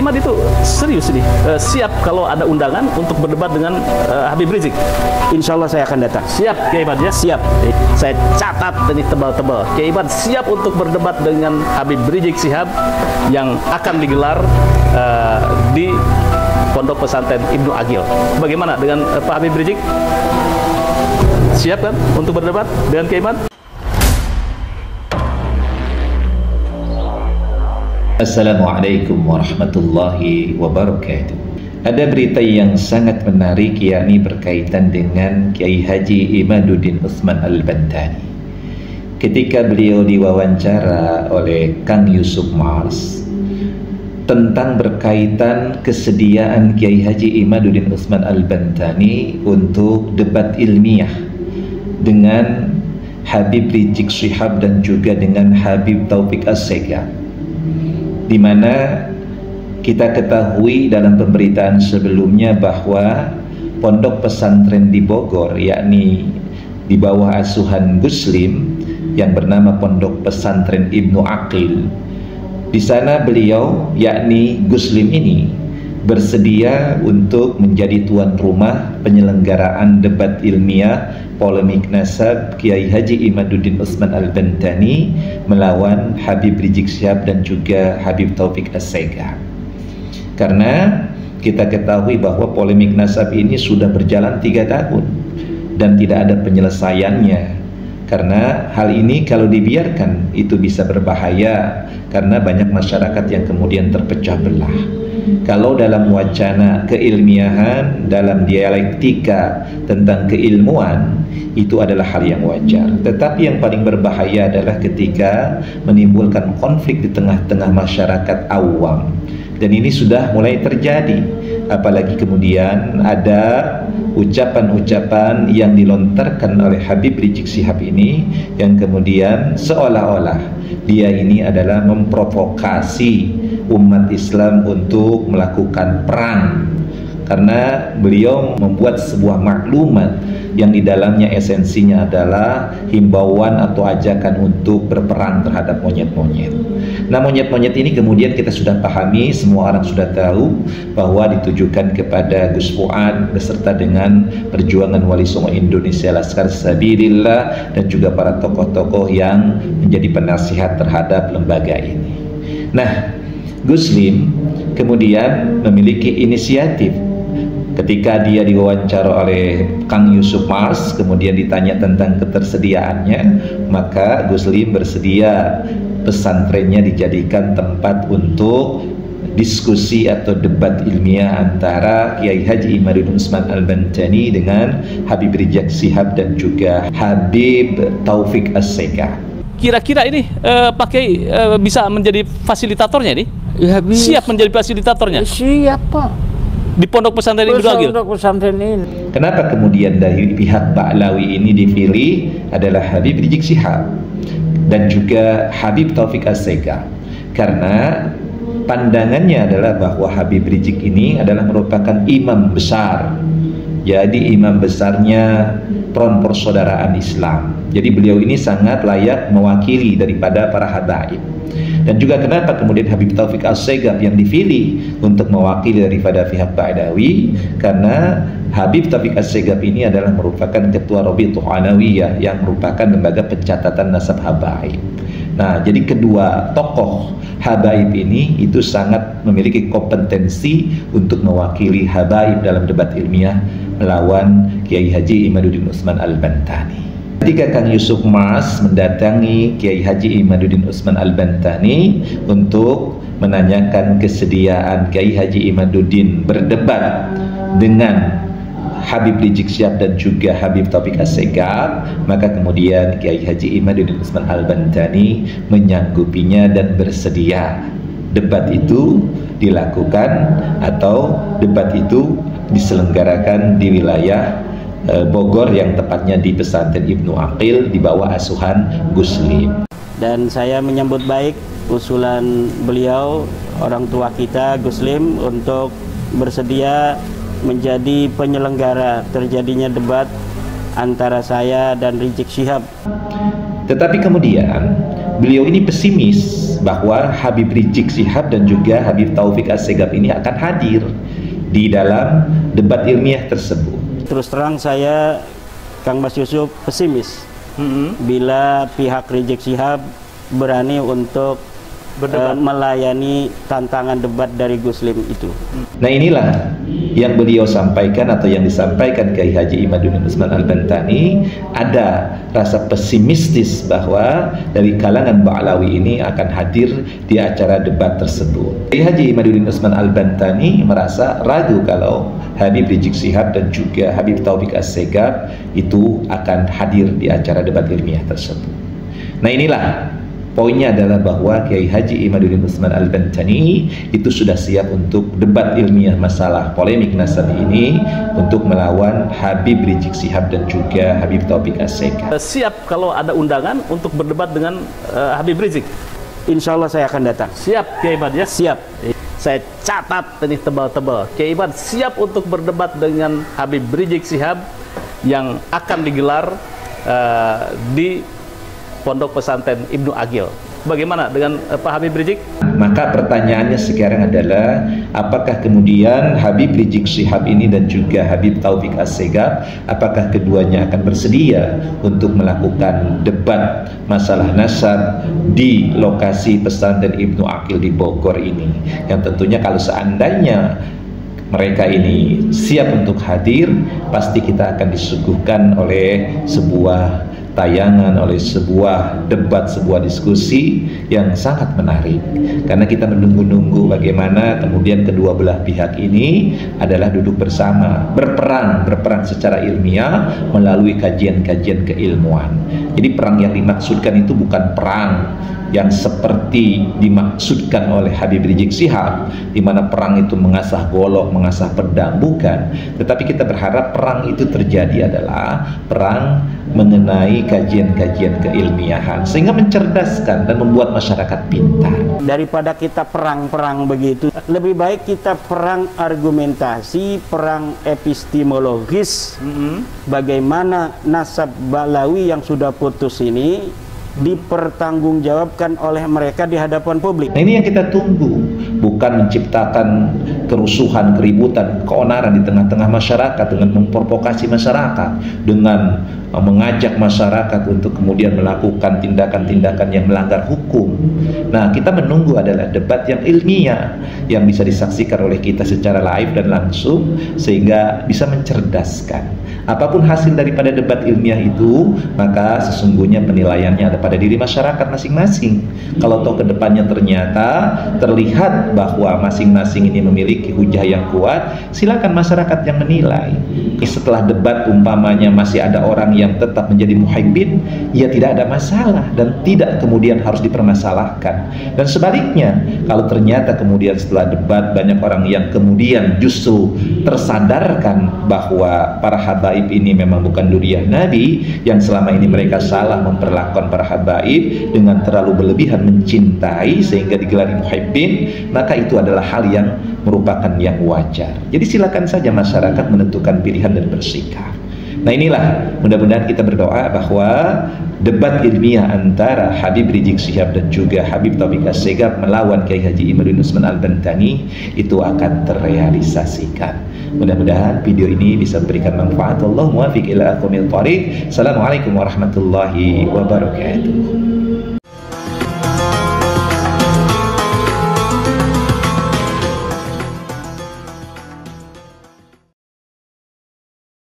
Imad itu serius ini, siap kalau ada undangan untuk berdebat dengan Habib Rizik? Insya Allah saya akan datang. Siap Kiai Imad ya? Siap. Saya catat ini tebal-tebal. Kiai Imad siap untuk berdebat dengan Habib Rizik Syihab yang akan digelar di Pondok Pesantren Ibnu Aqil. Bagaimana dengan Pak Habib Rizik? Siap kan untuk berdebat dengan Kiai Imad? Assalamualaikum warahmatullahi wabarakatuh. Ada berita yang sangat menarik, yakni berkaitan dengan Kiai Haji Imaduddin Utsman Al-Bantani. Ketika beliau diwawancara oleh Kang Yusuf Mars tentang berkaitan kesediaan Kiai Haji Imaduddin Utsman Al-Bantani untuk debat ilmiah dengan Habib Rizik Syihab dan juga dengan Habib Taufik As-Segaf, di mana kita ketahui dalam pemberitaan sebelumnya bahwa pondok pesantren di Bogor, yakni di bawah asuhan Guslim yang bernama Pondok Pesantren Ibnu Aqil, di sana beliau, yakni Guslim ini, bersedia untuk menjadi tuan rumah penyelenggaraan debat ilmiah polemik nasab Kiai Haji Imaduddin Utsman Al-Bantani melawan Habib Rizik Syihab dan juga Habib Taufik As-Segaf. Karena kita ketahui bahwa polemik nasab ini sudah berjalan 3 tahun dan tidak ada penyelesaiannya. Karena hal ini kalau dibiarkan itu bisa berbahaya, karena banyak masyarakat yang kemudian terpecah belah. Kalau dalam wacana keilmiahan, dalam dialektika tentang keilmuan, itu adalah hal yang wajar. Tetapi yang paling berbahaya adalah ketika menimbulkan konflik di tengah-tengah masyarakat awam. Dan ini sudah mulai terjadi. Apalagi kemudian ada ucapan-ucapan yang dilontarkan oleh Habib Rizik Syihab ini, yang kemudian seolah-olah dia ini adalah memprovokasi umat Islam untuk melakukan perang, karena beliau membuat sebuah maklumat yang di dalamnya esensinya adalah himbauan atau ajakan untuk berperang terhadap monyet-monyet. Nah, monyet-monyet ini kemudian kita sudah pahami, semua orang sudah tahu bahwa ditujukan kepada Gus Fuad beserta dengan perjuangan Wali Songo Indonesia, Laskar Sabilillah, dan juga para tokoh-tokoh yang menjadi penasihat terhadap lembaga ini. Nah, Guslim kemudian memiliki inisiatif. Ketika dia diwawancara oleh Kang Yusuf Mars, kemudian ditanya tentang ketersediaannya, maka Guslim bersedia pesantrennya dijadikan tempat untuk diskusi atau debat ilmiah antara Kiai Haji Imaduddin Utsman Al-Bantani dengan Habib Rizik Syihab dan juga Habib Taufik As-Segaf. Kira-kira ini Pak Kiai bisa menjadi fasilitatornya nih? Ya, siap menjadi fasilitatornya? Siap, Pak. Di Pondok Pesantren Ibnu Aqil. Pondok pesantren ini. Kenapa kemudian dari pihak Ba'lawi ini dipilih adalah Habib Rizik Syihab dan juga Habib Taufik As-Segaf? Karena pandangannya adalah bahwa Habib Rizik ini adalah merupakan imam besar. Jadi imam besarnya Front Persaudaraan Islam. Jadi beliau ini sangat layak mewakili daripada para habaib. Dan juga kenapa kemudian Habib Taufik As-Segaf yang dipilih untuk mewakili daripada pihak Ba'lawi? Karena Habib Taufik As-Segaf ini adalah merupakan ketua Rabi'atul Alawiyah yang merupakan lembaga pencatatan nasab habaib. Nah, jadi kedua tokoh habaib ini itu sangat memiliki kompetensi untuk mewakili habaib dalam debat ilmiah melawan Kiai Haji Imaduddin Utsman Al-Bantani. Ketika Kang Yusuf Mars mendatangi Kiai Haji Imaduddin Utsman Al-Bantani untuk menanyakan kesediaan Kiai Haji Imaduddin berdebat dengan Habib Rizik Syihab dan juga Habib Taufik As-Segaf, maka kemudian Kiai Haji Imaduddin Utsman Al-Bantani menyanggupinya dan bersedia debat itu dilakukan atau debat itu diselenggarakan di wilayah Bogor, yang tepatnya di pesantren Ibnu Aqil di bawah asuhan Guslim. Dan saya menyambut baik usulan beliau, orang tua kita Guslim, untuk bersedia menjadi penyelenggara terjadinya debat antara saya dan Rizik Syihab. Tetapi kemudian beliau ini pesimis bahwa Habib Rizik Syihab dan juga Habib Taufik Assegaf ini akan hadir di dalam debat ilmiah tersebut. Terus terang saya, Kang Mas Yusuf, pesimis bila pihak Rizik Syihab berani untuk melayani tantangan debat dari Gus Lim itu. Nah, inilah yang beliau sampaikan atau yang disampaikan Kiai Haji Imaduddin Utsman Al-Bantani, ada rasa pesimistis bahwa dari kalangan Ba'alawi ini akan hadir di acara debat tersebut. Kiai Haji Imaduddin Utsman Al-Bantani merasa ragu kalau Habib Rizik Syihab dan juga Habib Taufik Assegaf itu akan hadir di acara debat ilmiah tersebut. Nah, inilah poinnya adalah bahwa Kiai Haji Imaduddin Utsman Al-Bantani itu sudah siap untuk debat ilmiah masalah polemik nasab ini untuk melawan Habib Rizik Syihab dan juga Habib Taufik Assegaf. Siap kalau ada undangan untuk berdebat dengan Habib Rizik? Insya Allah saya akan datang. Siap Kiai Imad ya? Siap. Saya catat ini tebal-tebal. Kiai Imad siap untuk berdebat dengan Habib Rizik Syihab yang akan digelar di Pondok Pesantren Ibnu Agil. Bagaimana dengan Pak Habib Rizik? Maka pertanyaannya sekarang adalah, apakah kemudian Habib Rizik Syihab ini dan juga Habib Taufik Assegaf, apakah keduanya akan bersedia untuk melakukan debat masalah nasab di lokasi pesantren Ibnu Agil di Bogor ini? Yang tentunya kalau seandainya mereka ini siap untuk hadir, pasti kita akan disuguhkan oleh sebuah tayangan, oleh sebuah debat, sebuah diskusi yang sangat menarik. Karena kita menunggu-nunggu bagaimana kemudian kedua belah pihak ini adalah duduk bersama, berperang secara ilmiah melalui kajian-kajian keilmuan. Jadi perang yang dimaksudkan itu bukan perang yang seperti dimaksudkan oleh Habib Rizik Syihab, di mana perang itu mengasah golok, mengasah pedang, bukan. Tetapi kita berharap perang itu terjadi adalah perang mengenai kajian-kajian keilmiahan, sehingga mencerdaskan dan membuat masyarakat pintar. Daripada kita perang-perang begitu, lebih baik kita perang argumentasi, perang epistemologis. Bagaimana nasab Ba'alawi yang sudah putus ini dipertanggungjawabkan oleh mereka di hadapan publik. Nah, ini yang kita tunggu, bukan menciptakan kerusuhan, keributan, keonaran di tengah-tengah masyarakat dengan memprovokasi masyarakat, dengan mengajak masyarakat untuk kemudian melakukan tindakan-tindakan yang melanggar hukum. Nah, kita menunggu adalah debat yang ilmiah yang bisa disaksikan oleh kita secara live dan langsung, sehingga bisa mencerdaskan. Apapun hasil daripada debat ilmiah itu, maka sesungguhnya penilaiannya ada pada diri masyarakat masing-masing. Kalau toh kedepannya ternyata terlihat bahwa masing-masing ini memiliki hujah yang kuat, silakan masyarakat yang menilai. Setelah debat umpamanya masih ada orang yang tetap menjadi muhaibbin, ya tidak ada masalah dan tidak kemudian harus dipermasalahkan. Dan sebaliknya, kalau ternyata kemudian setelah debat banyak orang yang kemudian justru tersadarkan bahwa para habaib ini memang bukan duriah Nabi, yang selama ini mereka salah memperlakukan para habaib dengan terlalu berlebihan mencintai sehingga digelari muhibbin, maka itu adalah hal yang merupakan yang wajar. Jadi silakan saja masyarakat menentukan pilihan dan bersikap. Nah, inilah mudah-mudahan kita berdoa bahwa debat ilmiah antara Habib Rizik Syihab dan juga Habib Taufik Assegaf melawan Kiai Haji Imaduddin Utsman Al-Bantani itu akan terrealisasikan. Mudah-mudahan video ini bisa memberikan manfaat. Wallahu muwaffiq ila aqwamit thoriq. Assalamualaikum warahmatullahi wabarakatuh.